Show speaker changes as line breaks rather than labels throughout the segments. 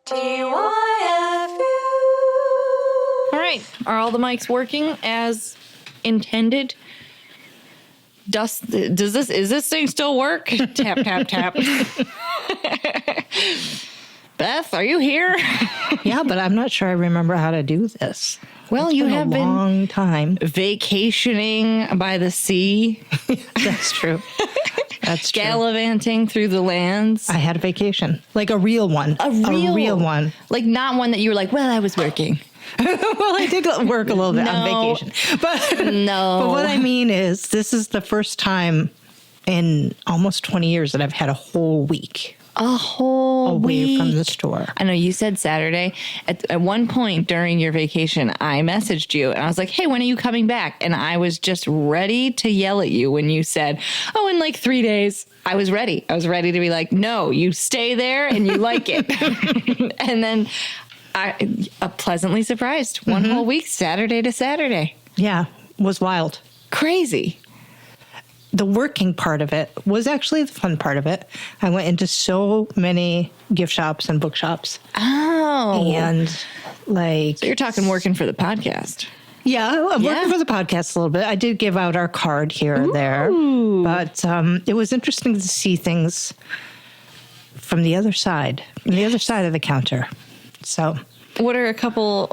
TYFU.
All right. Are all the mics working as intended? Does this thing still work? Tap, tap, tap. Beth, are you here?
Yeah, but I'm not sure I remember how to do this.
Well,
It's
you
been
have
a long time.
vacationing by the sea,
That's true. That's true.
gallivanting through the lands.
I had a vacation, like a real one.
A real
one.
Like not one that you were like, well, I was working.
Well, I did work a little bit on
No.
vacation. But
No.
But what I mean is, this is the first time in almost 20 years that I've had a whole week
A whole
away
week
from the store.
I know you said Saturday. At one point during your vacation, I messaged you and I was like, hey, when are you coming back? And I was just ready to yell at you when you said, oh, in like 3 days. I was ready. I was ready to be like, no, you stay there and you like it. And then I pleasantly surprised. One whole week, Saturday to Saturday.
Yeah, was wild.
Crazy.
The working part of it was actually the fun part of it. I went into so many gift shops and bookshops.
Oh.
And like...
So you're talking working for the podcast.
Yeah, I'm
Yeah.
working for the podcast a little bit. I did give out our card here and there. But it was interesting to see things from the other side of the counter. So...
What are a couple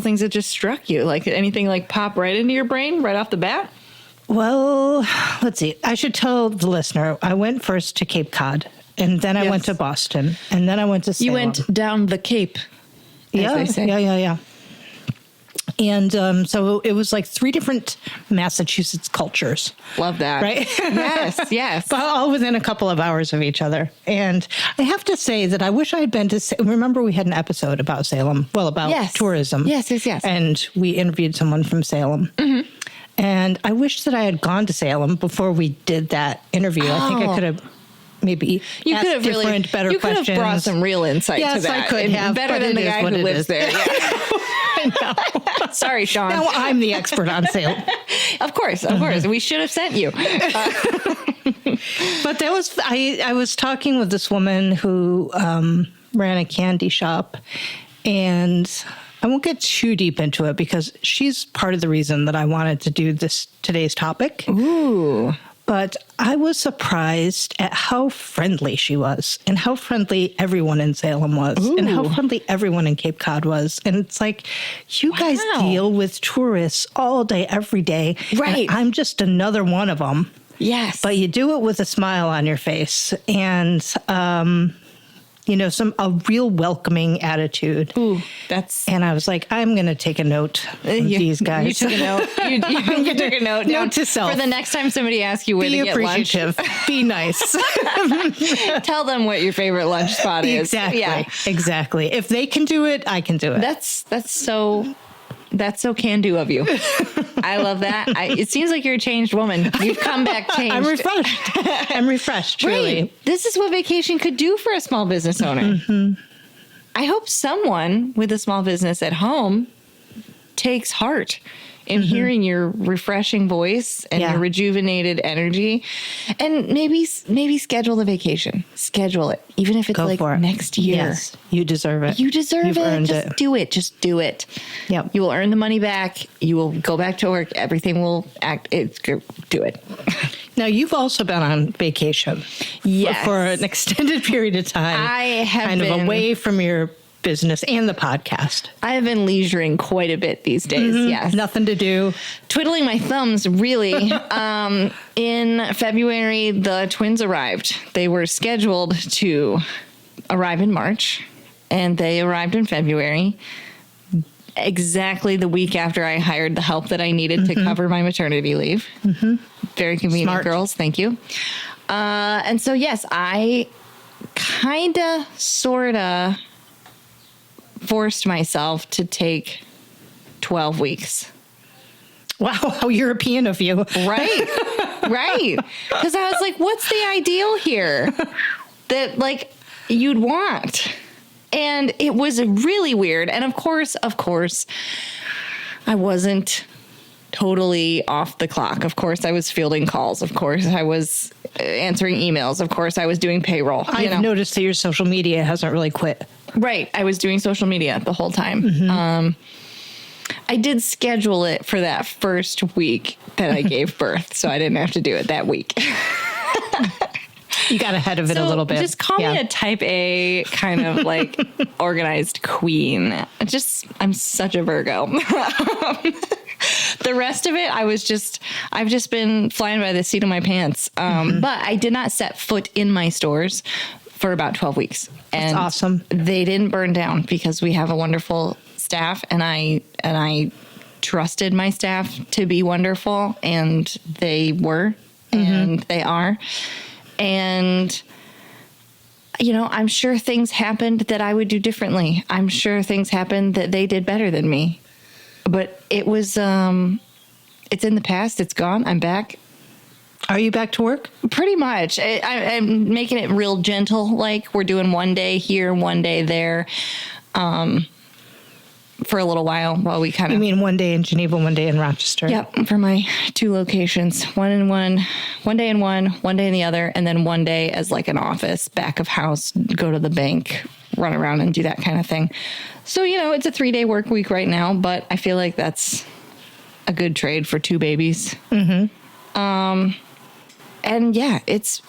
things that just struck you? Like anything like pop right into your brain right off the bat?
Well, let's see. I should tell the listener, I went first to Cape Cod, and then I
Yes.
went to Boston, and then I went to Salem.
You went down the Cape, as they say.
Yeah. And so it was like 3 different Massachusetts cultures.
Love that.
Right?
Yes.
But all within a couple of hours of each other. And I have to say that I wish I had been to remember we had an episode about Salem, about
Yes.
tourism.
Yes.
And we interviewed someone from Salem. Mm-hmm. And I wish that I had gone to Salem before we did that interview. I think I could have maybe
You
asked
could have
different, better
you could
questions.
have brought some real insight
Yes,
to that.
I could
And
have,
better
but
than
it
the
is
guy
what
who
it
lives
is.
there. Yeah.
I know.
Sorry, Sean.
Now I'm the expert on Salem.
Of course. We should have sent you.
But that was I was talking with this woman who ran a candy shop, and I won't get too deep into it because she's part of the reason that I wanted to do today's topic.
Ooh.
But I was surprised at how friendly she was, and how friendly everyone in Salem was, and how friendly everyone in Cape Cod was. And it's like, you guys deal with tourists all day, every day.
Right.
And I'm just another one of them.
Yes.
But you do it with a smile on your face, and a real welcoming attitude.
Ooh,
And I was like, I'm going to take a note of these guys.
You took a note. You took a note.
Note to self.
For the next time somebody asks you where
Be
to get lunch,
appreciative. Be nice.
tell them what your favorite lunch spot is.
Exactly.
Yeah.
Exactly. If they can do it, I can do it.
That's so can-do of you. I love that. It seems like you're a changed woman. You've come back changed.
I'm refreshed, truly.
Right. This is what vacation could do for a small business owner. Mm-hmm. I hope someone with a small business at home takes heart in hearing your refreshing voice and your rejuvenated energy, and maybe schedule the vacation. Schedule it, even if it's
Go for it.
next year.
Yes, you deserve it.
You deserve
You've
it.
earned
Just
it.
do it. Just do it.
Yep.
You will earn the money back. You will go back to work. Everything will act. Do it.
Now, you've also been on vacation.
Yes.
For an extended period of time.
I have
kind
been
of away from your business and the podcast.
I have been leisuring quite a bit these days. Yes.
Nothing to do.
Twiddling my thumbs, really. In February, the twins arrived. They were scheduled to arrive in March, and they arrived in February, exactly the week after I hired the help that I needed to cover my maternity leave. Very convenient,
Smart.
girls. Thank you. And so, yes, I kind of, sort of forced myself to take 12 weeks.
Wow, how European of you.
Right. Because I was like, what's the ideal here that like you'd want? And it was really weird. And of course, I wasn't totally off the clock. Of course, I was fielding calls. Of course, I was answering emails. Of course, I was doing payroll.
I've noticed that your social media hasn't really quit.
Right. I was doing social media the whole time. I did schedule it for that first week that I gave birth, so I didn't have to do it that week.
You got ahead of it a little bit.
Just call me a type A kind of like organized queen. I'm such a Virgo. The rest of it, I've just been flying by the seat of my pants. But I did not set foot in my stores for about 12 weeks. And
that's awesome.
They didn't burn down because we have a wonderful staff, and I trusted my staff to be wonderful, and they were, and they are. And, you know, I'm sure things happened that I would do differently. I'm sure things happened that they did better than me. But it was, it's in the past. It's gone. I'm back.
Are you back to work?
Pretty much. I'm making it real gentle. Like, we're doing one day here, one day there. For a little while we kind of...
You mean one day in Geneva, one day in Rochester?
Yep, for my 2 locations. One day in one day in the other, and then one day as like an office, back of house, go to the bank, run around and do that kind of thing. So, you know, it's a 3-day work week right now, but I feel like that's a good trade for 2 babies. And yeah, it's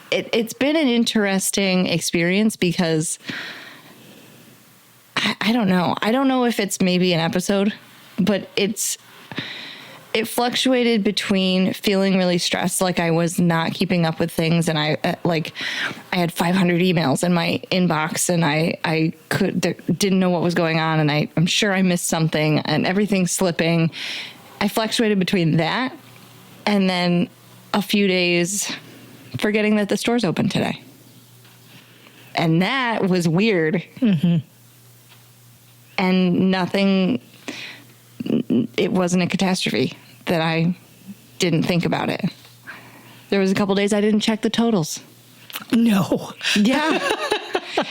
been an interesting experience because... I don't know. I don't know if it's maybe an episode, but it fluctuated between feeling really stressed, like I was not keeping up with things, and I had 500 emails in my inbox, and I didn't know what was going on, and I'm sure I missed something, and everything's slipping. I fluctuated between that and then a few days forgetting that the store's open today, and that was weird. And it wasn't a catastrophe that I didn't think about it. There was a couple days I didn't check the totals.
No.
Yeah.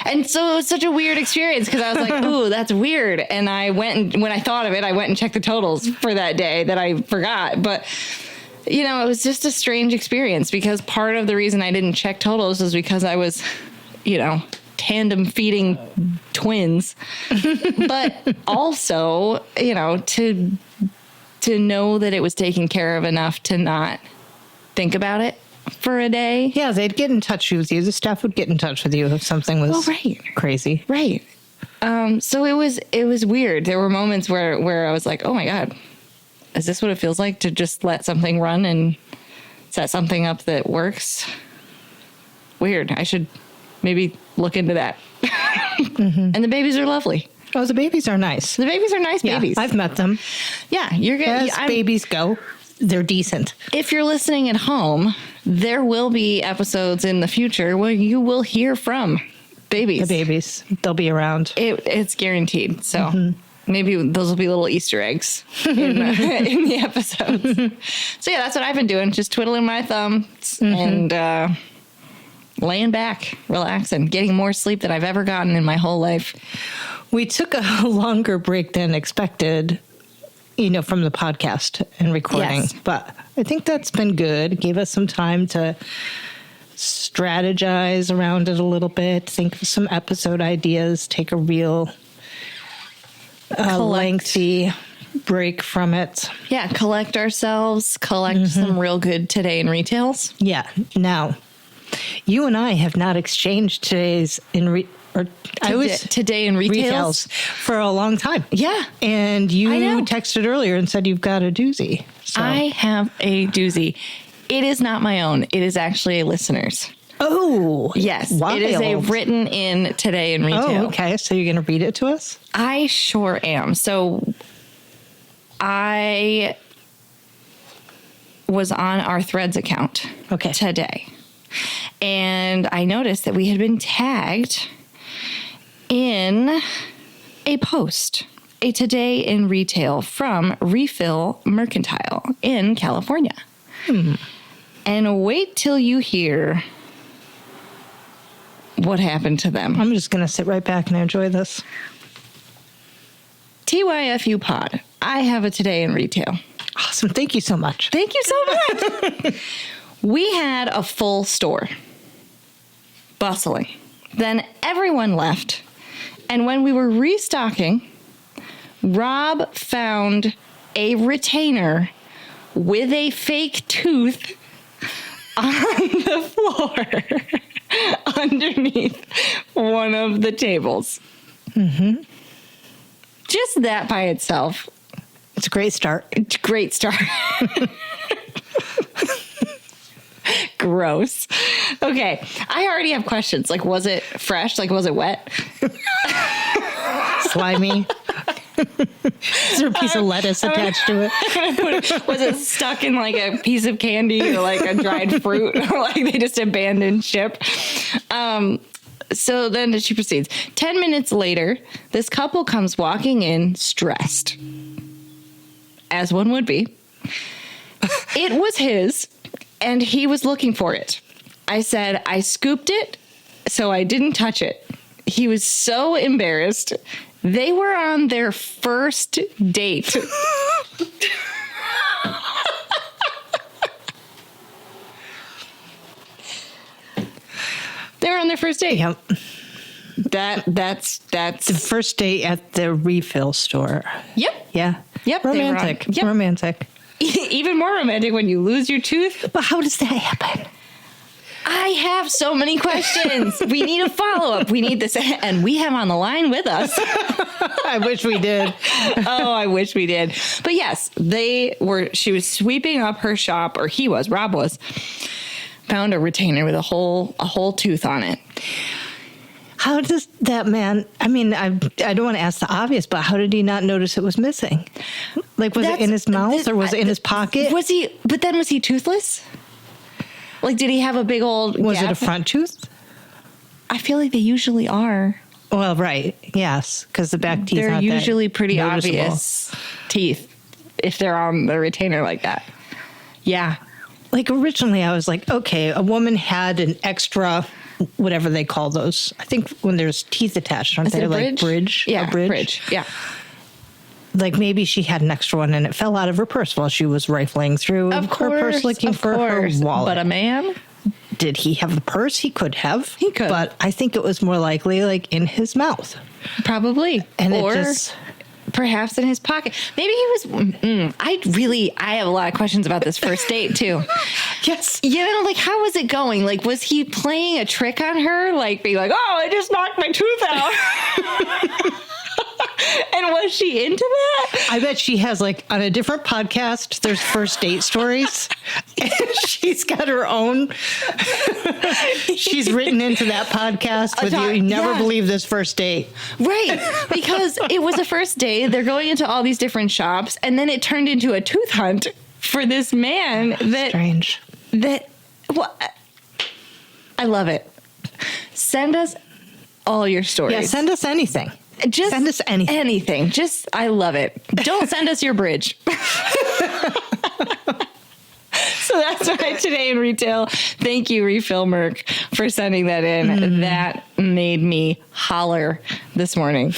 And so it was such a weird experience because I was like, ooh, that's weird. And when I thought of it, I went and checked the totals for that day that I forgot. But, you know, it was just a strange experience because part of the reason I didn't check totals was because I was, you know, tandem feeding twins, but also, you know, to know that it was taken care of enough to not think about it for a day.
Yeah, they'd get in touch with you. The staff would get in touch with you if something was crazy.
Right. So it was weird. There were moments where I was like, oh my God, is this what it feels like to just let something run and set something up that works? Weird. I should maybe look into that. And the babies are lovely.
Oh, the babies are nice.
The babies are nice babies.
I've met them.
Yeah, you're good.
As babies go, they're decent.
If you're listening at home, there will be episodes in the future where you will hear from babies.
The babies. They'll be around.
It's guaranteed. So maybe those will be little Easter eggs in the episodes. So yeah, that's what I've been doing. Just twiddling my thumbs and laying back, relaxing, getting more sleep than I've ever gotten in my whole life.
We took a longer break than expected, you know, from the podcast and recording.
Yes.
But I think that's been good. It gave us some time to strategize around it a little bit, think of some episode ideas, take a real lengthy break from it.
Yeah, collect ourselves, collect some real good Today in Retails.
Yeah. Now, you and I have not exchanged Today in Retails for a long time.
Yeah.
And you texted earlier and said you've got a doozy. So.
I have a doozy. It is not my own. It is actually a listener's.
Oh.
Yes.
Wild.
It is a written in Today in Retail.
Oh, okay. So you're going to read it to us?
I sure am. So I was on our Threads account today. And I noticed that we had been tagged in a post, a Today in Retail from Refill Mercantile in California. And wait till you hear what happened to them.
I'm just going to sit right back and enjoy this.
TYFU pod. I have a Today in Retail.
Awesome. Thank you so much.
Thank you so much. We had a full store. Bustling. Then everyone left. And when we were restocking, Rob found a retainer with a fake tooth on the floor underneath one of the tables. Mm-hmm. Just that by itself.
It's a great start.
It's a great start. Gross. Okay. I already have questions. Like, was it fresh? Like, was it wet?
Slimy. Is there a piece of lettuce attached to it?
Was it stuck in like a piece of candy or like a dried fruit? Or like they just abandoned ship? So then she proceeds. 10 minutes later, this couple comes walking in stressed. As one would be. It was his, and he was looking for it. I said, I scooped it, so I didn't touch it. He was so embarrassed. They were on their first date. They were on their first date.
Yep.
That's
The first date at the refill store.
Yep.
Yeah.
Yep. they were on-
Romantic.
Yep.
Romantic.
Even more romantic when you lose your tooth.
But how does that happen?
I have so many questions. We need a follow-up. We need this. And we have on the line with us.
I wish we did.
Oh, I wish we did. But yes, she was sweeping up her shop, or Rob was, found a retainer with a whole tooth on it.
How does that man, I mean, I don't want to ask the obvious, but how did he not notice it was missing? Like, was it in his mouth or was it in his pocket?
But then was he toothless? Like, did he have a big old
Was
gap?
it a front tooth?
I feel like they usually are.
Well, right. Yes. Because the back teeth
They're
aren't
usually
that
pretty
noticeable.
obvious teeth if they're on the retainer like that. Yeah.
Like, originally I was like, okay, a woman had an extra, whatever they call those. I think when there's teeth attached, aren't
Is it
they
a
like bridge?
Yeah,
A bridge?
bridge. Yeah.
Like, maybe she had an extra one and it fell out of her purse while she was rifling through her purse looking for her wallet.
But a man?
Did he have the purse? He could have.
He could.
But I think it was more likely like in his mouth.
Probably.
And
or
it just...
perhaps in his pocket. Maybe he was... I have a lot of questions about this first date, too.
Yes.
You know, like, how was it going? Like, was he playing a trick on her? Like, being like, oh, I just knocked my tooth out. And was she into that?
I bet she has, like, on a different podcast, there's first date stories. And she's got her own. She's written into that podcast with you never believe this first date.
Right. Because it was a first date. They're going into all these different shops. And then it turned into a tooth hunt for this man that...
Strange.
Well, I love it. Send us all your stories.
Yeah, send us anything.
Just
send us anything.
Anything. Just, I love it. Don't send us your bridge. So that's right. Today in retail. Thank you, Refill Merc, for sending that in. Mm. That made me holler this morning.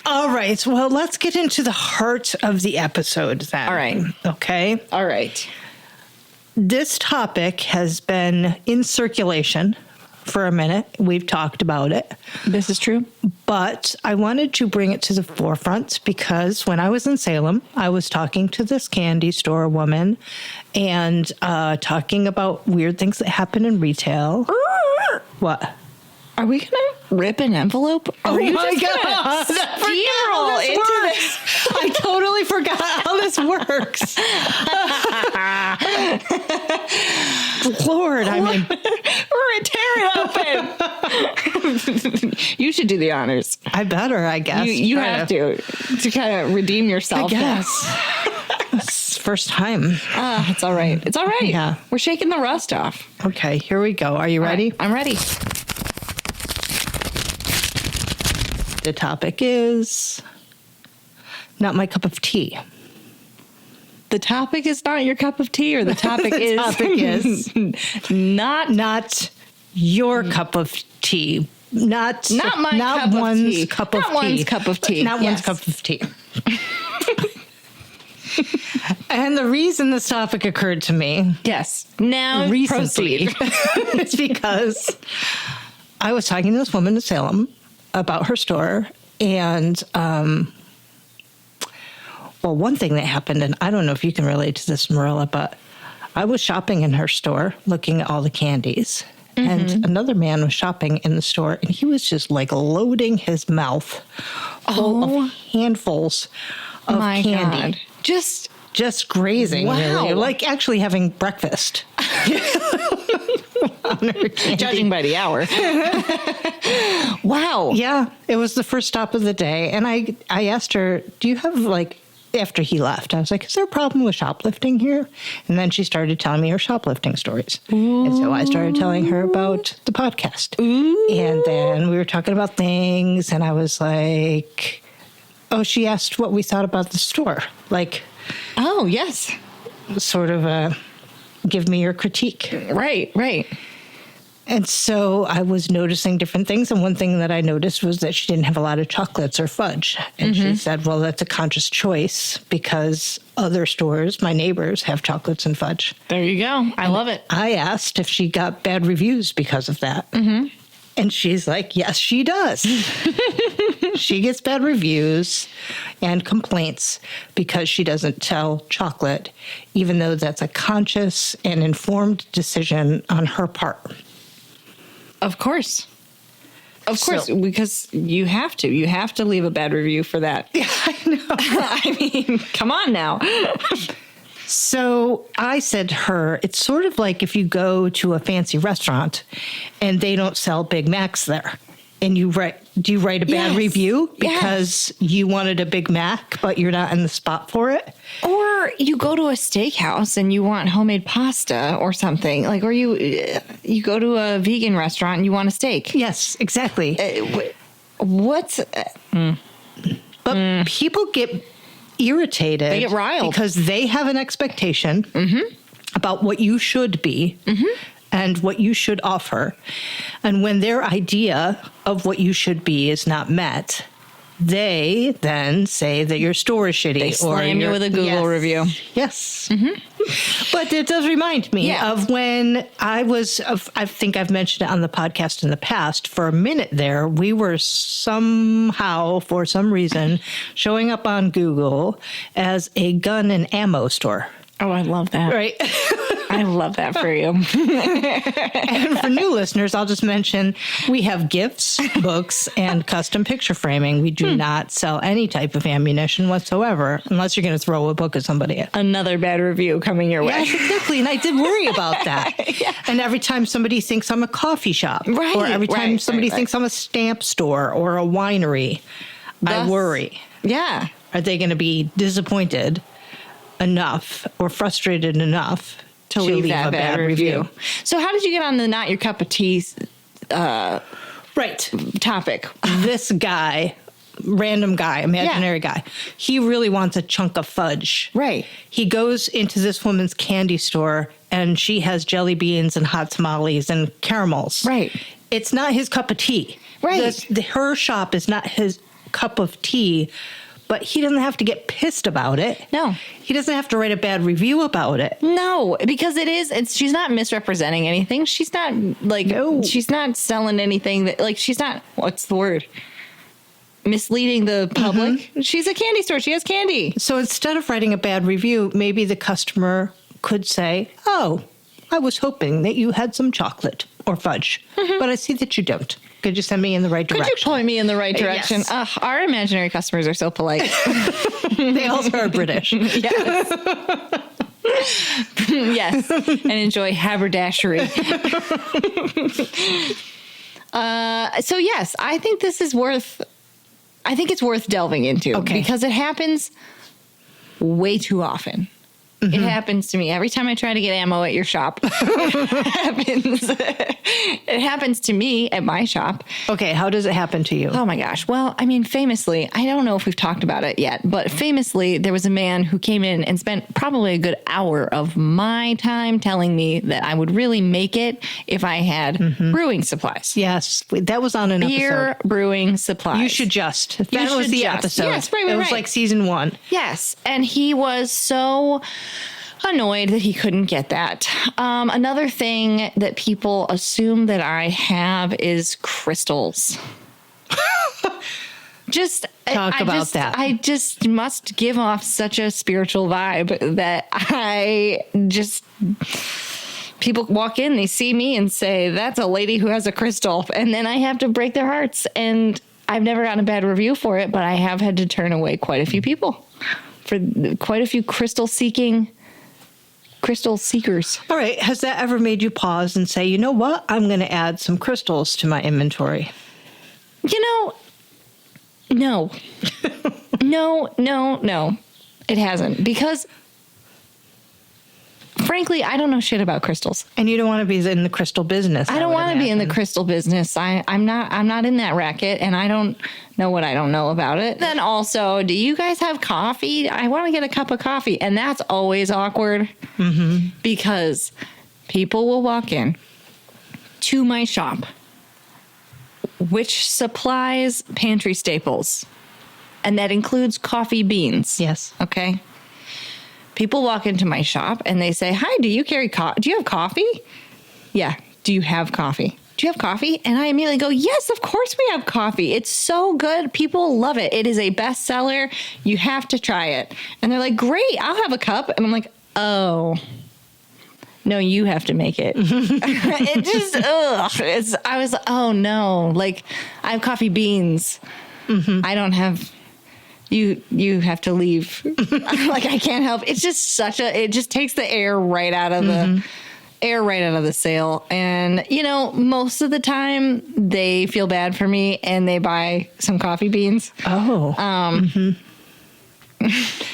All right. Well, let's get into the heart of the episode then.
All right.
Okay.
All right.
This topic has been in circulation for a minute. We've talked about it.
This is true.
But I wanted to bring it to the forefront because when I was in Salem, I was talking to this candy store woman and talking about weird things that happen in retail. What?
Are we going to rip an envelope?
Oh my God.
Steamroll into this.
I totally forgot how this works. Lord, I mean.
Tear it open. You should do the honors.
I better, I guess.
You have to kind of redeem yourself.
I guess. It's first time.
It's all right. It's all right.
Yeah.
We're shaking the rust off.
Okay, here we go. Are you ready?
Right, I'm ready.
The topic is not my cup of tea.
The topic is not your cup of tea, or the topic
the topic is not your cup of tea. Not
my cup
one's
of tea.
cup of
not
tea.
One's cup of tea.
Not one's cup of tea. And the reason this topic occurred to me,
yes, now
recently,
proceed.
is because I was talking to this woman in Salem, about her store. And, well, one thing that happened, and I don't know if you can relate to this, Marilla, but I was shopping in her store looking at all the candies. And another man was shopping in the store, and he was just like loading his mouth full of handfuls of candy.
God. Just
grazing,
wow.
really. Like actually having breakfast.
judging by the hour. Wow.
Yeah, it was the first stop of the day. And I asked her, do you have like, after he left, I was like, is there a problem with shoplifting here? And then she started telling me her shoplifting stories. Ooh. And so I started telling her about the podcast. Ooh. And then we were talking about things, and I was like, oh, she asked what we thought about the store. Like,
oh, yes.
Sort of a give me your critique.
Right.
And so I was noticing different things. And one thing that I noticed was that she didn't have a lot of chocolates or fudge. And she said, well, that's a conscious choice because other stores, my neighbors, have chocolates and fudge.
There you go. I love it.
I asked if she got bad reviews because of that. Mm-hmm. And she's like, yes, she does. She gets bad reviews and complaints because she doesn't sell chocolate, even though that's a conscious and informed decision on her part.
Of course. Because you have to leave a bad review for that.
Yeah, I know.
I mean, come on now.
So I said to her, it's sort of like if you go to a fancy restaurant and they don't sell Big Macs there. And do you write a bad review because you wanted a Big Mac, but you're not in the spot for it?
Or you go to a steakhouse and you want homemade pasta or something, like, or you go to a vegan restaurant and you want a steak.
Yes, exactly. But people get irritated.
They get riled
because they have an expectation about what you should be. And what you should offer. And when their idea of what you should be is not met, they then say that your store is shitty.
They slam you with a Google review.
Yes. But it does remind me of when I think I've mentioned it on the podcast in the past, for a minute there, we were somehow, for some reason, showing up on Google as a gun and ammo store.
Oh, I love that.
Right.
I love that for you.
And for new listeners, I'll just mention we have gifts, books, and custom picture framing. We do not sell any type of ammunition whatsoever, unless you're going to throw a book at somebody.
Another bad review coming your way.
Yes, exactly. And I did worry about that. And every time somebody thinks I'm a coffee shop, or every time somebody thinks I'm a stamp store or a winery, I worry.
Yeah.
Are they going to be disappointed enough or frustrated enough to leave that bad review?
So how did you get on the not your cup of tea topic?
This guy, random guy, imaginary guy, he really wants a chunk of fudge.
Right.
He goes into this woman's candy store and she has jelly beans and hot tamales and caramels.
Right.
It's not his cup of tea.
Right.
Her shop is not his cup of tea. But he doesn't have to get pissed about it.
No.
He doesn't have to write a bad review about it.
No, because she's not misrepresenting anything. She's not she's not selling anything that, she's not, what's the word? Misleading the public. She's a candy store. She has candy.
So instead of writing a bad review, maybe the customer could say, oh, I was hoping that you had some chocolate or fudge, but I see that you don't. Could you send me in the right direction?
Could you point me in the right direction?
Yes.
Our imaginary customers are so polite.
They also are British.
Yes. Yes. And enjoy haberdashery. So yes, I think it's worth delving into because it happens way too often. It happens to me every time I try to get ammo at your shop. It happens to me at my shop.
Okay, how does it happen to you?
Oh my gosh. Well, I mean, famously, I don't know if we've talked about it yet, but famously, there was a man who came in and spent probably a good hour of my time telling me that I would really make it if I had brewing supplies.
Yes, that was on an
beer
episode.
brewing supplies.
You should just. That was the episode.
Yes, right.
It was like season 1.
Yes, and he was so annoyed that he couldn't get that. Another thing that people assume that I have is crystals. Just
Talk about that.
I just must give off such a spiritual vibe that people walk in, they see me and say, that's a lady who has a crystal. And then I have to break their hearts. And I've never gotten a bad review for it, but I have had to turn away quite a few people for quite a few crystal seekers.
All right. Has that ever made you pause and say, you know what? I'm going to add some crystals to my inventory?
No. No. It hasn't. Because, frankly, I don't know shit about crystals.
And you don't want to be in the crystal business.
I don't want to be in the crystal business. I'm not in that racket, and I don't know what I don't know about it. Then also, do you guys have coffee? I want to get a cup of coffee. And that's always awkward because people will walk in to my shop, which supplies pantry staples, and that includes coffee beans.
Yes.
Okay. People walk into my shop and they say, hi, do you have coffee? Yeah. Do you have coffee? Do you have coffee? And I immediately go, yes, of course we have coffee. It's so good. People love it. It is a bestseller. You have to try it. And they're like, great, I'll have a cup. And I'm like, oh, no, you have to make it. It just, I was, oh no, like I have coffee beans. I don't have, you have to leave. Like I can't help. It's just it just takes the air right out of the sale. And most of the time they feel bad for me and they buy some coffee beans.
Oh,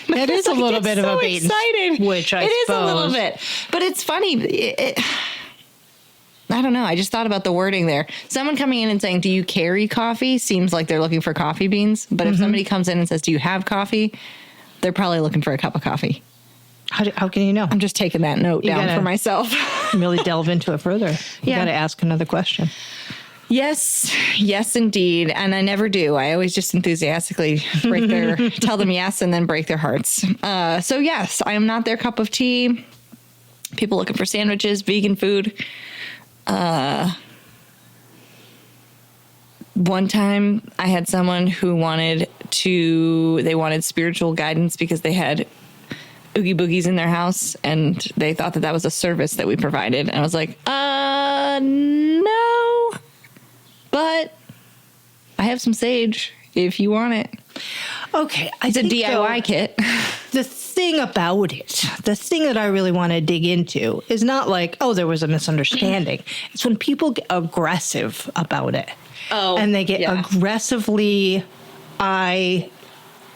that is a little bit of a bait and switch, I suppose. It is a little bit, but it's funny. I don't know. I just thought about the wording there. Someone coming in and saying, do you carry coffee? Seems like they're looking for coffee beans. But if somebody comes in and says, do you have coffee? They're probably looking for a cup of coffee. How can you know?
I'm just taking that note down for myself.
Really delve into it further. You got to ask another question.
Yes, indeed. And I never do. I always just enthusiastically tell them yes, and then break their hearts. So yes, I am not their cup of tea. People looking for sandwiches, vegan food. One time I had someone who wanted spiritual guidance because they had Oogie Boogies in their house and they thought that was a service that we provided. And I was like, no, but I have some sage if you want it.
Okay.
It's a DIY kit.
The thing about it, the thing that I really want to dig into is not like, oh, there was a misunderstanding. It's when people get aggressive about it. Oh, and they get aggressively, I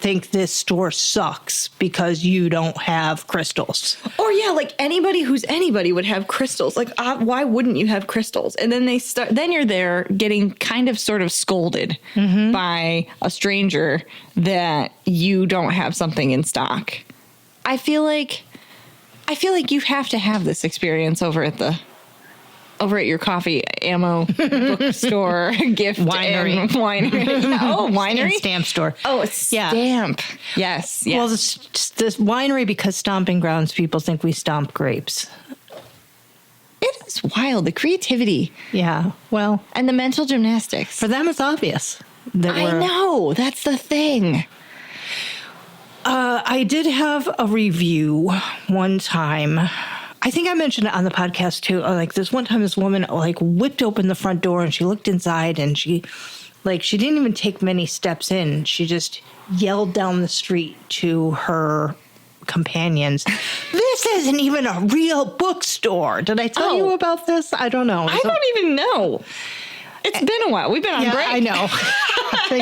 think this store sucks because you don't have crystals. Or
like anybody who's anybody would have crystals. Like, why wouldn't you have crystals? And then then you're there getting kind of sort of scolded by a stranger that you don't have something in stock. I feel like you have to have this experience over at your coffee ammo bookstore, gift winery. Oh, winery?
And stamp store.
Oh, stamp. Yeah. Yes.
Well, this winery, because stomping grounds, people think we stomp grapes.
It is wild, the creativity.
Yeah, well.
And the mental gymnastics.
For them, it's obvious.
I know, that's the thing.
I did have a review one time. I think I mentioned it on the podcast too. Like this one time, this woman whipped open the front door and she looked inside and she didn't even take many steps in. She just yelled down the street to her companions, "This isn't even a real bookstore." Did I tell you about this? I don't know.
I don't even know. It's been a while. We've been on break.
I know.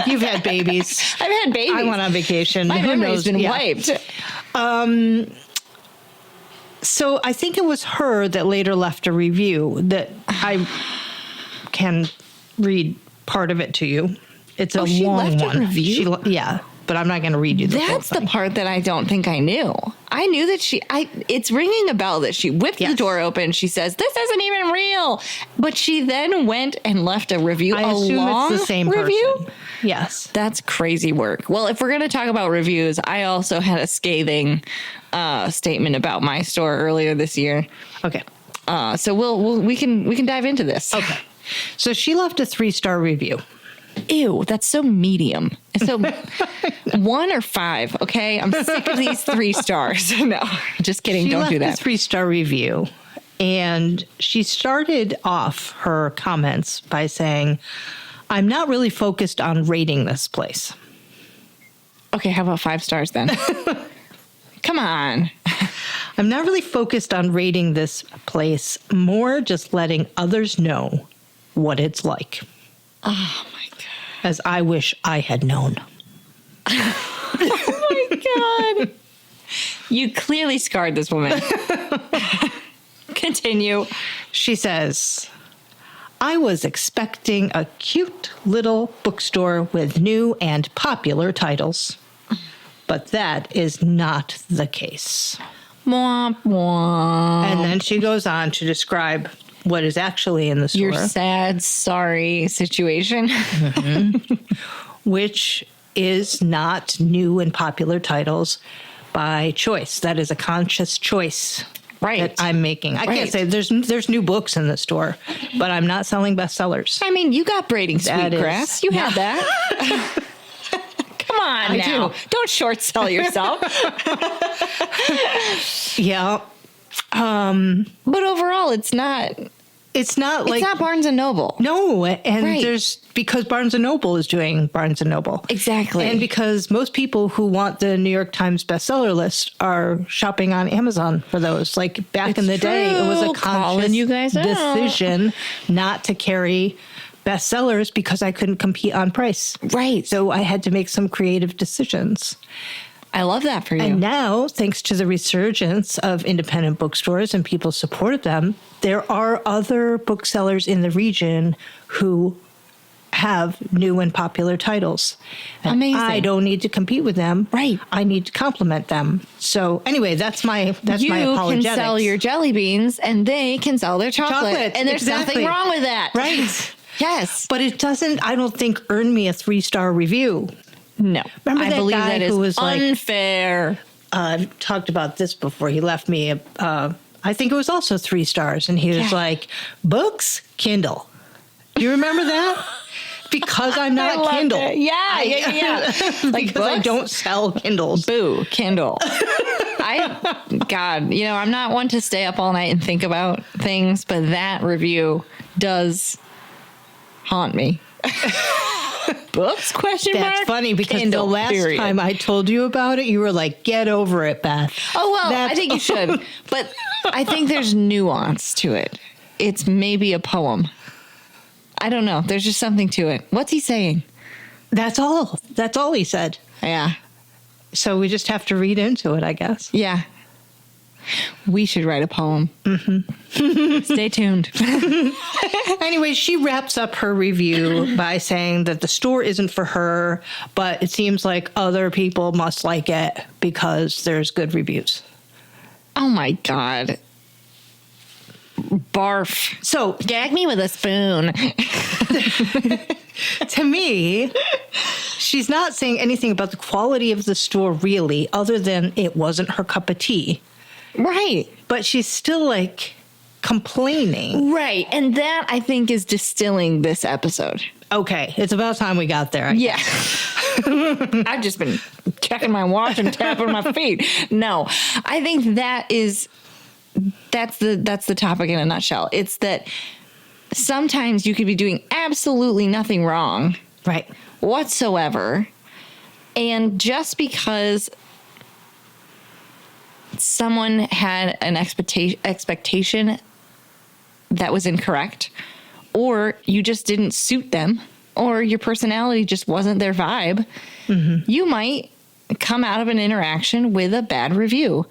You've had babies.
I've had babies.
I went on vacation.
My memory's been wiped.
So I think it was her that later left a review that I can read part of it to you. It's a long one.
A review?
But I'm not going to read you the whole thing.
That's the part that I don't think I knew. I knew that it's ringing a bell that she whipped the door open. She says, "This isn't even real." But she then went and left a review.
I assume it's the same
review?
Person. Yes.
That's crazy work. Well, if we're going to talk about reviews, I also had a scathing statement about my store earlier this year.
Okay.
So we can dive into this.
Okay. So she left a 3-star review.
Ew, that's so medium. So 1 or 5, okay? I'm sick of these 3 stars. No, just kidding.
She
Don't
left
do that.
a 3-star review, and she started off her comments by saying, I'm not really focused on rating this place.
Okay, how about 5 stars then? Come on.
I'm not really focused on rating this place, more just letting others know what it's like.
Oh my God.
As I wish I had known.
Oh my God. You clearly scarred this woman. Continue.
She says, I was expecting a cute little bookstore with new and popular titles, but that is not the case.
Womp womp.
And then she goes on to describe what is actually in the store.
Your sad, sorry situation.
Which is not new and popular titles by choice. That is a conscious choice that I'm making. I can't say there's new books in the store, but I'm not selling bestsellers.
I mean, you got Braiding Sweetgrass. You had that. Come on now. Don't short sell yourself.
Yeah.
But overall, it's not like... It's not Barnes & Noble.
No, and there's... Because Barnes & Noble is doing Barnes & Noble.
Exactly.
And because most people who want the New York Times bestseller list are shopping on Amazon for those. Like, back in the day, it was a conscious decision not to carry bestsellers because I couldn't compete on price.
Right.
So I had to make some creative decisions.
I love that for you.
And now, thanks to the resurgence of independent bookstores and people's support of them, there are other booksellers in the region who have new and popular titles. And
amazing.
I don't need to compete with them.
Right.
I need to complement them. So anyway, that's my apologetics.
You can sell your jelly beans and they can sell their chocolate. And there's nothing wrong with that.
Right.
Yes.
But it doesn't, I don't think, earn me a 3-star review.
No.
Remember
I
that
believe
guy
that is
who was
unfair.
I've talked about this before. He left me, I think it was also 3 stars. And he was like, books, Kindle. Do you remember that? Because I'm not Kindle.
It. Yeah.
Like because I don't sell Kindles.
Boo, Kindle. God, I'm not one to stay up all night and think about things, but that review does haunt me. Books?
That's funny because
Kindle,
the last time I told you about it, you were like, get over it, Beth.
Oh, well, I think you should. But I think there's nuance to it. It's maybe a poem. I don't know. There's just something to it. What's he saying?
That's all. That's all he said.
Yeah.
So we just have to read into it, I guess.
Yeah. We should write a poem. Mm-hmm. Stay tuned.
Anyway, she wraps up her review by saying that the store isn't for her, but it seems like other people must like it because there's good reviews.
Oh my God. Barf.
So
gag me with a spoon.
To me, she's not saying anything about the quality of the store really, other than it wasn't her cup of tea.
Right.
But she's still like complaining.
Right. And that I think is distilling this episode.
Okay. It's about time we got there.
Yeah. I've just been checking my watch and tapping my feet. No, I think that's the topic in a nutshell. It's that sometimes you could be doing absolutely nothing wrong.
Right.
Whatsoever. And just because someone had an expectation that was incorrect, or you just didn't suit them, or your personality just wasn't their vibe, you might come out of an interaction with a bad review,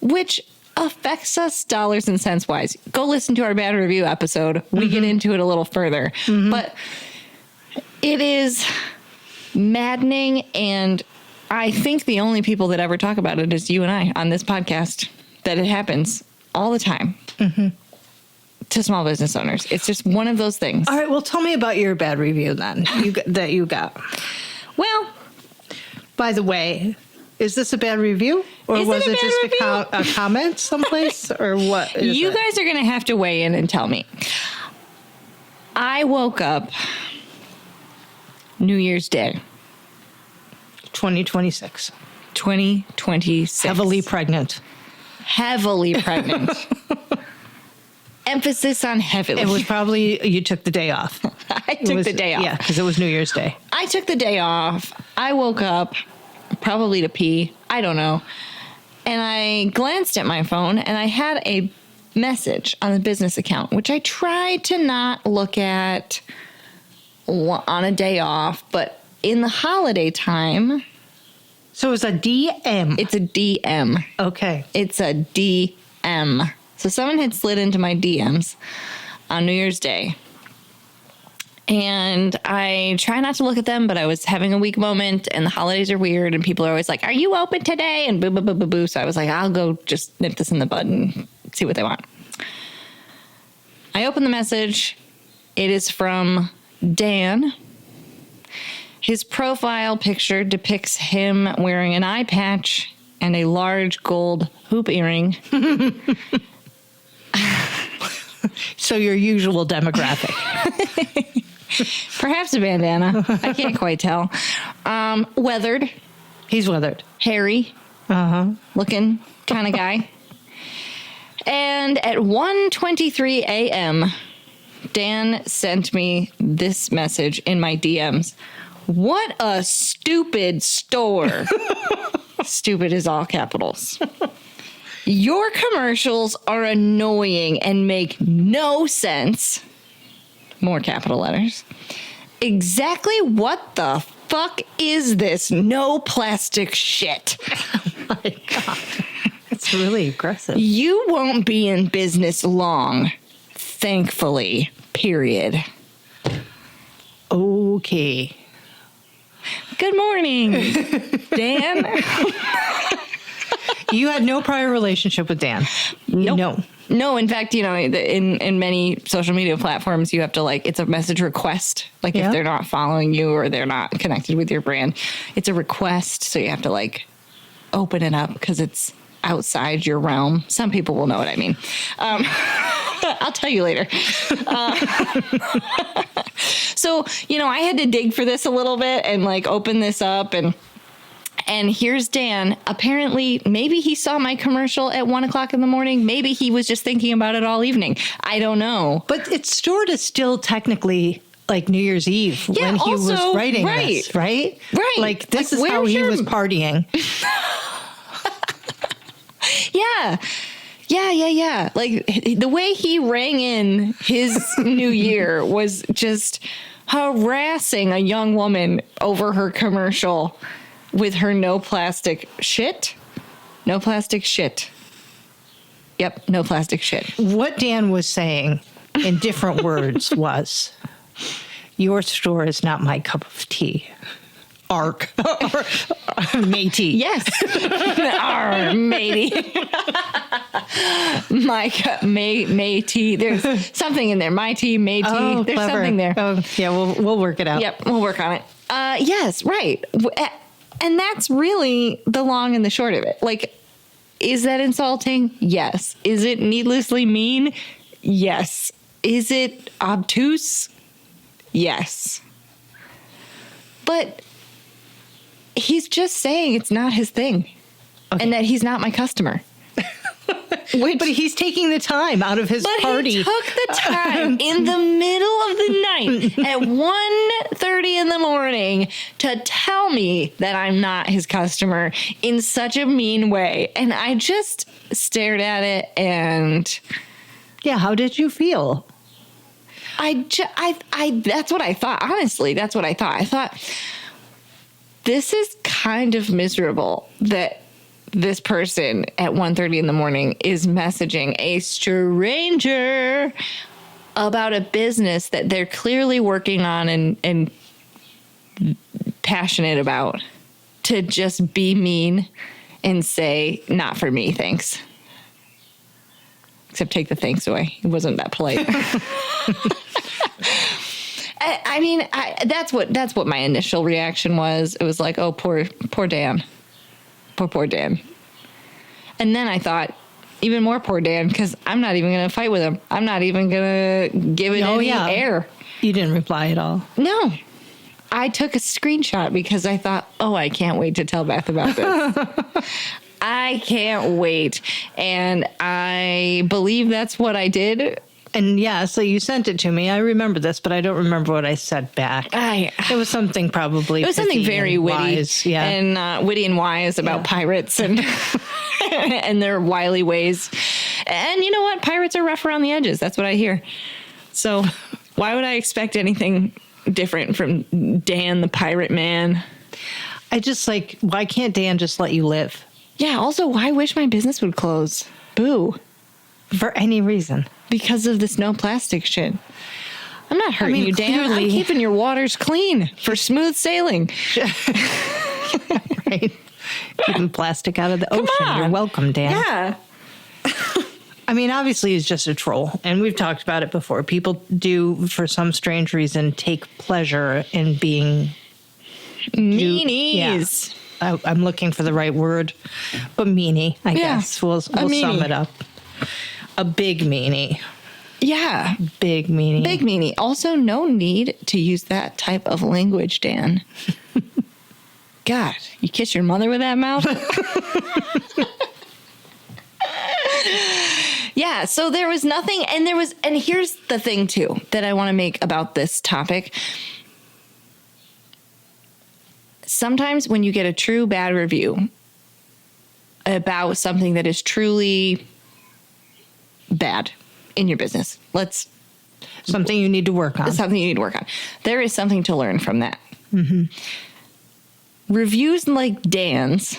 which affects us dollars and cents wise. Go listen to our bad review episode. We get into it a little further, but it is maddening, and I think the only people that ever talk about it is you and I on this podcast, that it happens all the time to small business owners. It's just one of those things.
All right. Well, tell me about your bad review then that you got.
Well,
by the way, is this a bad review? Or was it just a comment someplace? Or what?
You guys are going to have to weigh in and tell me. I woke up New Year's Day,
2026.
2026.
Heavily pregnant.
Heavily pregnant. Emphasis on heavily.
It was probably you took the day off.
I took the day off.
Yeah, because it was New Year's Day.
I took the day off. I woke up probably to pee. I don't know. And I glanced at my phone and I had a message on the business account, which I tried to not look at on a day off, but in the holiday time.
So it was a DM.
It's a DM.
Okay.
It's a DM. So someone had slid into my DMs on New Year's Day. And I try not to look at them, but I was having a weak moment and the holidays are weird and people are always like, are you open today? And boo, boo, boo, boo, boo. So I was like, I'll go just nip this in the bud and see what they want. I open the message. It is from Dan. His profile picture depicts him wearing an eye patch and a large gold hoop earring.
So your usual demographic.
Perhaps a bandana. I can't quite tell. Weathered.
He's weathered.
Hairy. Looking kind of guy. And at 1:23 a.m., Dan sent me this message in my DMs. What a stupid store. Stupid is all capitals. Your commercials are annoying and make no sense. More capital letters. Exactly what the fuck is this no plastic shit?
Oh my God. That's really aggressive.
You won't be in business long. Thankfully. Period.
Okay.
Good morning, Dan.
You had no prior relationship with Dan?
Nope.
No.
No, in fact, in many social media platforms, you have to it's a message request. Like if they're not following you or they're not connected with your brand, it's a request. So you have to open it up because it's outside your realm. Some people will know what I mean. I'll tell you later. So, I had to dig for this a little bit and open this up and here's Dan. Apparently, maybe he saw my commercial at 1:00 in the morning. Maybe he was just thinking about it all evening. I don't know.
But it's sort of still technically New Year's Eve when he was writing this, right?
Right.
This is how he was partying.
Yeah. Yeah. The way he rang in his new year was just harassing a young woman over her commercial with her no plastic shit. No plastic shit. Yep, no plastic shit.
What Dan was saying in different words was, your store is not my cup of tea. Arc. Matey.
Yes. Arr, matey. Matey. There's something in there. My tea, matey.
Oh,
There's
clever.
something there.
Oh, yeah, we'll work it out.
Yep, we'll work on it. Yes, right. And that's really the long and the short of it. Is that insulting? Yes. Is it needlessly mean? Yes. Is it obtuse? Yes. But he's just saying it's not his thing and that he's not my customer.
But he's taking the time out of his party.
He took the time in the middle of the night at 1:30 in the morning to tell me that I'm not his customer in such a mean way. And I just stared at it and...
Yeah, how did you feel?
That's what I thought. Honestly, that's what I thought. I thought, this is kind of miserable that this person at 1:30 in the morning is messaging a stranger about a business that they're clearly working on and passionate about, to just be mean and say, not for me, thanks. Except take the thanks away. It wasn't that polite. That's what my initial reaction was. It was like, oh, poor Dan. Poor Dan. And then I thought, even more poor Dan, because I'm not even going to fight with him. I'm not even going to give it any air.
You didn't reply at all.
No. I took a screenshot because I thought, oh, I can't wait to tell Beth about this. I can't wait. And I believe that's what I did.
And yeah, so you sent it to me. I remember this, but I don't remember what I said back. It was something probably.
It was something very witty,
wise, yeah,
and witty and wise about pirates and and their wily ways. And you know what? Pirates are rough around the edges. That's what I hear. So why would I expect anything different from Dan, the pirate man?
I just like, why can't Dan just let you live?
Yeah. Also, why wish my business would close? Boo.
For any reason.
Because of this no plastic shit. I'm not hurting you, Dan.
Clearly.
I'm keeping your waters clean for smooth sailing.
Right. Keeping plastic out of the ocean. You're welcome, Dan.
Yeah.
I mean, obviously he's just a troll. And we've talked about it before. People do, for some strange reason, take pleasure in being
meanies.
Yeah. I'm looking for the right word. But meanie, I guess. We'll sum it up. A big meanie.
Yeah.
Big meanie.
Big meanie. Also, no need to use that type of language, Dan. God, you kiss your mother with that mouth? Yeah, so there was nothing, and here's the thing, too, that I want to make about this topic. Sometimes when you get a true bad review about something that is truly bad in your business.
Something you need to work on.
Something you need to work on. There is something to learn from that. Mm-hmm. Reviews like Dan's,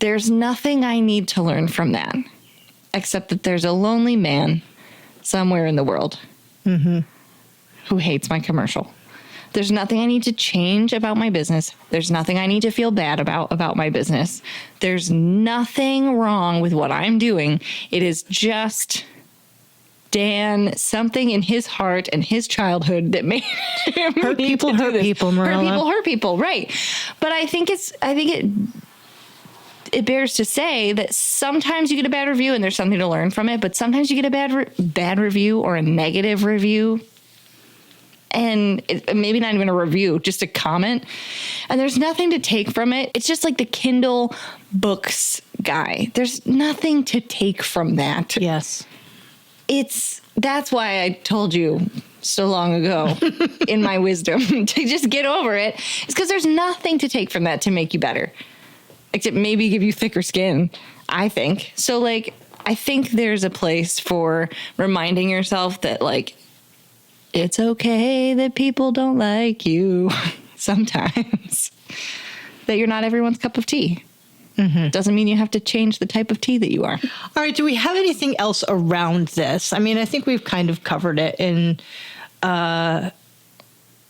there's nothing I need to learn from that, except that there's a lonely man somewhere in the world who hates my commercial. There's nothing I need to change about my business. There's nothing I need to feel bad about my business. There's nothing wrong with what I'm doing. It is just Dan, something in his heart and his childhood that made him
hurt people, Marilla.
Hurt people, right. But I think it bears to say that sometimes you get a bad review and there's something to learn from it, but sometimes you get a bad review or a negative review. And maybe not even a review, just a comment. And there's nothing to take from it. It's just like the Kindle books guy. There's nothing to take from that.
Yes.
That's why I told you so long ago in my wisdom to just get over it. It's because there's nothing to take from that to make you better. Except maybe give you thicker skin, I think. So, like, I think there's a place for reminding yourself that, like, it's okay that people don't like you sometimes. That you're not everyone's cup of tea. Mm-hmm. Doesn't mean you have to change the type of tea that you are.
All right. Do we have anything else around this? I mean, I think we've kind of covered it in...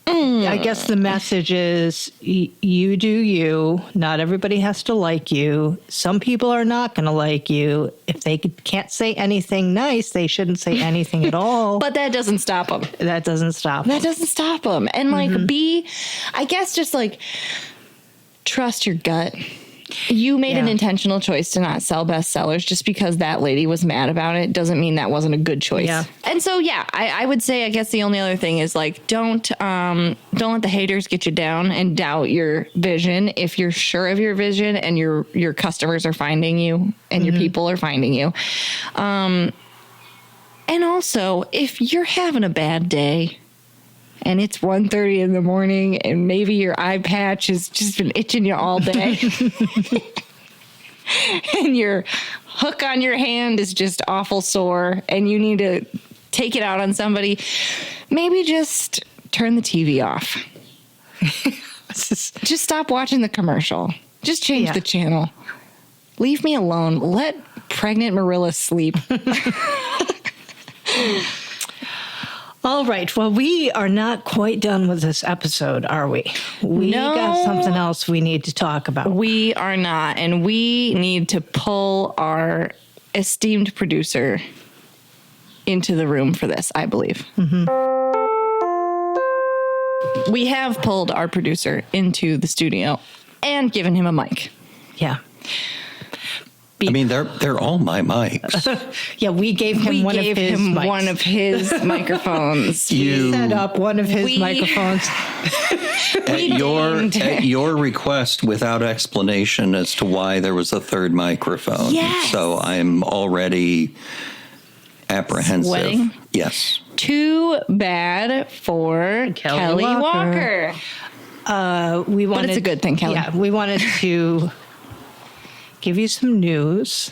I guess the message is you do you. Not everybody has to like you. Some people are not going to like you. If they can't say anything nice, they shouldn't say anything at all.
But that doesn't stop them.
That doesn't stop
them. And like I guess just like trust your gut. You made an intentional choice to not sell bestsellers. Just because that lady was mad about it doesn't mean that wasn't a good choice. Yeah. And so, I would say, I guess the only other thing is like, don't let the haters get you down and doubt your vision. If you're sure of your vision and your customers are finding you and your people are finding you. And also, if you're having a bad day, and it's 1:30 in the morning, and maybe your eye patch has just been itching you all day, and your hook on your hand is just awful sore, and you need to take it out on somebody, maybe just turn the TV off. Just stop watching the commercial. Just change the channel. Leave me alone. Let pregnant Marilla sleep.
All right. Well, we are not quite done with this episode, are we? We got something else we need to talk about.
We are not. And we need to pull our esteemed producer into the room for this, I believe. Mm-hmm. We have pulled our producer into the studio and given him a mic.
Yeah.
I mean, they're all my mics.
Yeah, we gave him one of his mics.
one of his microphones.
You set up one of his microphones.
At your request, without explanation as to why there was a third microphone.
Yes.
So I'm already apprehensive.
Sweating?
Yes.
Too bad for Kelly Walker.
But it's
a good thing, Kelly.
Yeah, we wanted to give you some news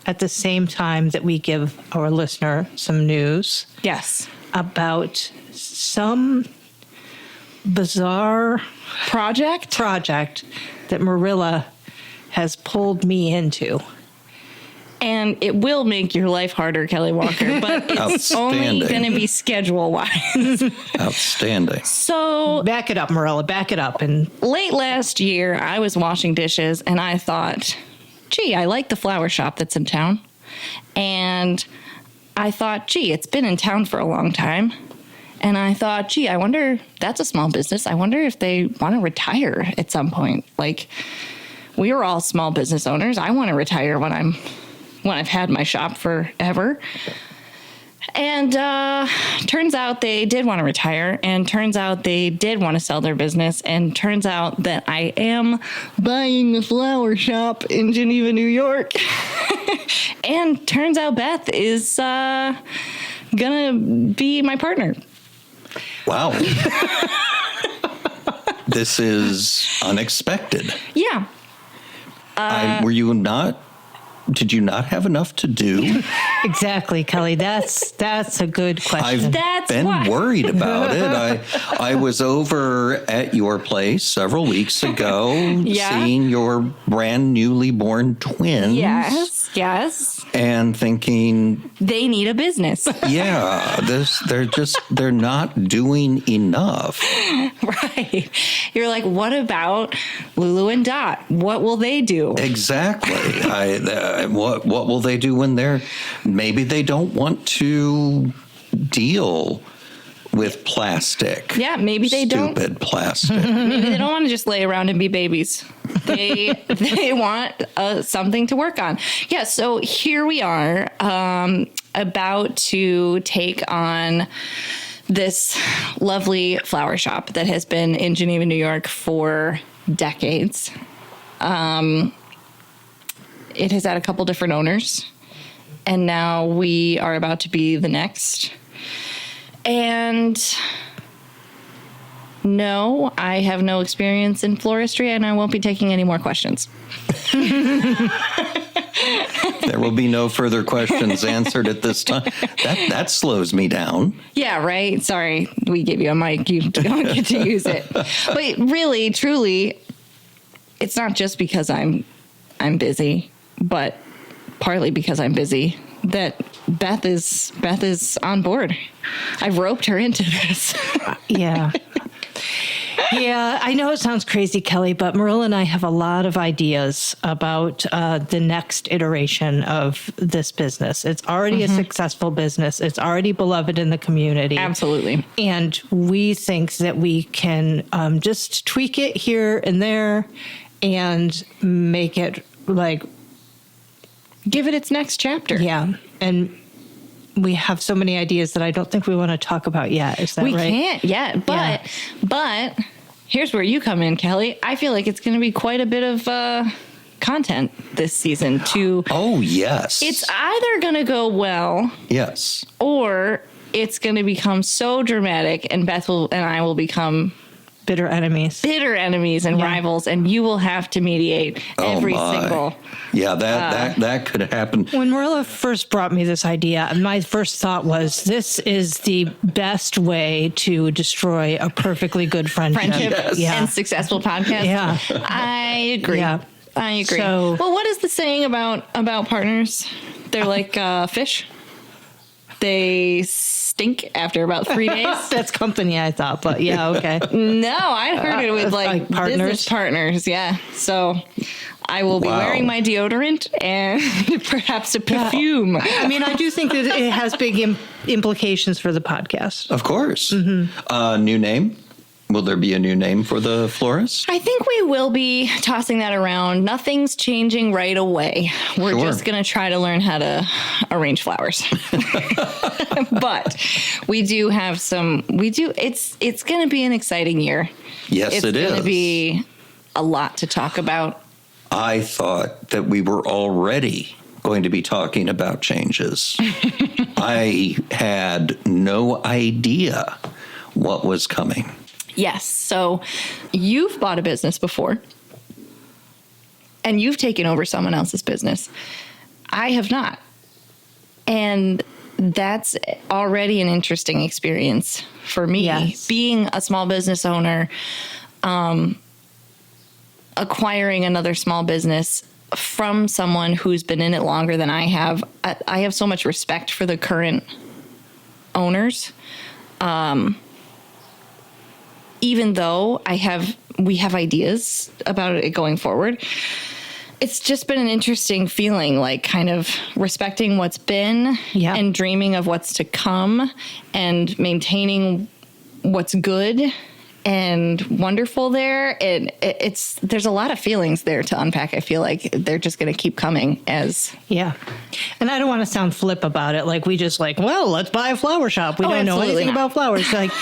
at the same time that we give our listener some news.
Yes.
About some bizarre
project
that Marilla has pulled me into.
And it will make your life harder, Kelly Walker, but it's only going to be schedule-wise.
Outstanding.
So
back it up, Marilla, back it up. And
late last year, I was washing dishes, and I thought, gee, I like the flower shop that's in town. And I thought, gee, it's been in town for a long time. And I thought, gee, I wonder, that's a small business. I wonder if they want to retire at some point. Like, we are all small business owners. I want to retire when I've had my shop forever. And turns out they did want to retire, and turns out they did want to sell their business, and turns out that I am buying the flower shop in Geneva, New York. And turns out Beth is gonna be my partner.
Wow. This is unexpected.
Yeah.
Did you not have enough to do?
Exactly, Kelly. That's a good question.
I've been worried about it. I was over at your place several weeks ago, seeing your brand newly born twins.
Yes.
And thinking
they need a business.
Yeah, they're not doing enough.
Right. You're like, what about Lulu and Dot? What will they do?
Exactly. What will they do when maybe they don't want to deal with plastic.
Yeah, maybe they don't.
Stupid plastic.
Maybe they don't want to just lay around and be babies. They want something to work on. Yeah, so here we are about to take on this lovely flower shop that has been in Geneva, New York for decades. It has had a couple different owners, and now we are about to be the next. And no, I have no experience in floristry, and I won't be taking any more questions.
There will be no further questions answered at this time. That slows me down.
Yeah, right? Sorry, we gave you a mic. You don't get to use it. But really, truly, it's not just because I'm busy, but partly because I'm busy that Beth is on board. I've roped her into this.
Yeah. Yeah, I know it sounds crazy, Kelly, but Marilla and I have a lot of ideas about the next iteration of this business. It's already a successful business. It's already beloved in the community.
Absolutely.
And we think that we can just tweak it here and there and make it
give it its next chapter.
Yeah. And we have so many ideas that I don't think we want to talk about yet. Is that right?
We can't yet, but here's where you come in, Kelly. I feel like it's going to be quite a bit of content this season too.
Oh, yes.
It's either going to go well.
Yes.
Or it's going to become so dramatic, and Beth and I will become
bitter enemies
and rivals, and you will have to mediate every single.
Yeah, that could happen.
When Marilla first brought me this idea, my first thought was, this is the best way to destroy a perfectly good friendship.
Yes.
Yeah.
And successful podcast.
Yeah.
I agree.
Yeah.
I agree.
So,
well, what is the saying about partners? They're like fish. They stink after about 3 days.
That's company, I thought, but yeah, okay.
No, I heard it with like
partners.
business partners. Yeah. So I will be wearing my deodorant and perhaps a perfume.
I mean, I do think that it has big implications for the podcast.
Of course. Mm-hmm. New name? Will there be a new name for the florist?
I think we will be tossing that around. Nothing's changing right away. We're just going to try to learn how to arrange flowers. But we do have it's going to be an exciting year.
Yes, it is.
It's going to be a lot to talk about.
I thought that we were already going to be talking about changes. I had no idea what was coming.
Yes. So you've bought a business before and you've taken over someone else's business. I have not. And that's already an interesting experience for me.
Yes.
Being a small business owner, acquiring another small business from someone who's been in it longer than I have. I have so much respect for the current owners. Even though we have ideas about it going forward, it's just been an interesting feeling, like kind of respecting what's been and dreaming of what's to come and maintaining what's good and wonderful there. And there's a lot of feelings there to unpack. I feel like they're just going to keep coming as.
Yeah. And I don't want to sound flip about it. Like we just well, let's buy a flower shop. We don't know anything about flowers. Like,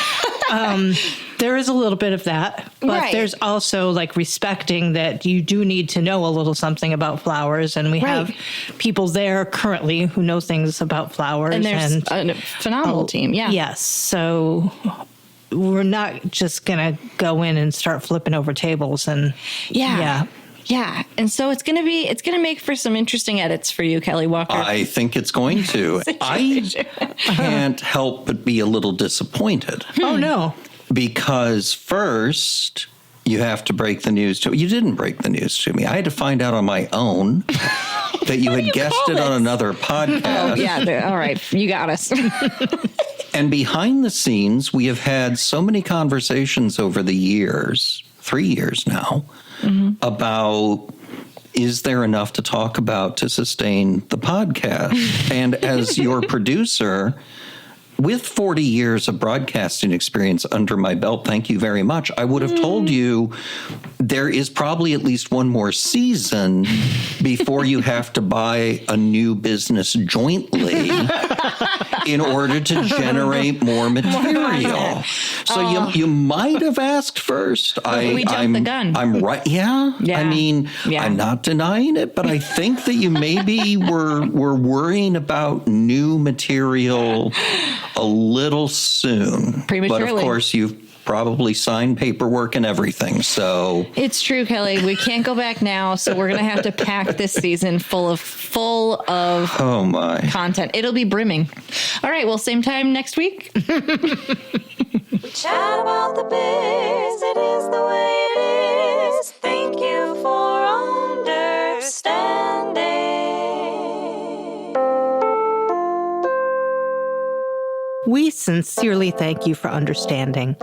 there is a little bit of that, but there's also respecting that you do need to know a little something about flowers. And we have people there currently who know things about flowers.
And there's a phenomenal team. Yeah.
Yes. So we're not just going to go in and start flipping over tables and
Yeah. And so it's going to make for some interesting edits for you, Kelly Walker.
I think it's going to. I can't help but be a little disappointed.
Oh, no.
Because first, you have to break the news to me. You didn't break the news to me. I had to find out on my own that you had guessed it on another podcast.
Oh, yeah. All right. You got us.
And behind the scenes, we have had so many conversations over the years, 3 years now, about is there enough to talk about to sustain the podcast? And as your producer, with 40 years of broadcasting experience under my belt, thank you very much, I would have told you there is probably at least one more season before you have to buy a new business jointly in order to generate more material. So you might have asked first.
We jumped the gun.
I'm right. Yeah. I mean, I'm not denying it, but I think that you maybe were worrying about new material a little soon.
Prematurely.
But of course, you've probably signed paperwork and everything. So
it's true, Kelly. We can't go back now, so we're gonna have to pack this season full of
oh my
content. It'll be brimming. All right. Well, same time next week.
We chat about the biz. It is the way it is. Thank you for understanding.
We sincerely thank you for understanding.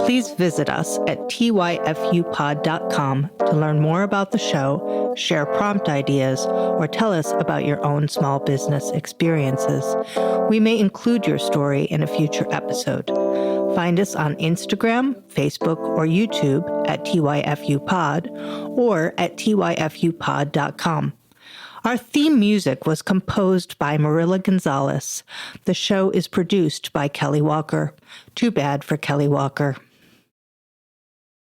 Please visit us at tyfupod.com to learn more about the show, share prompt ideas, or tell us about your own small business experiences. We may include your story in a future episode. Find us on Instagram, Facebook, or YouTube at tyfupod or at tyfupod.com. Our theme music was composed by Marilla Gonzalez. The show is produced by Kelly Walker. Too bad for Kelly Walker.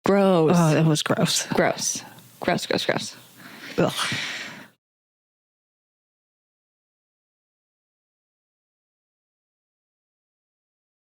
Gross.
Oh, that was gross.
Gross. Gross.
Ugh.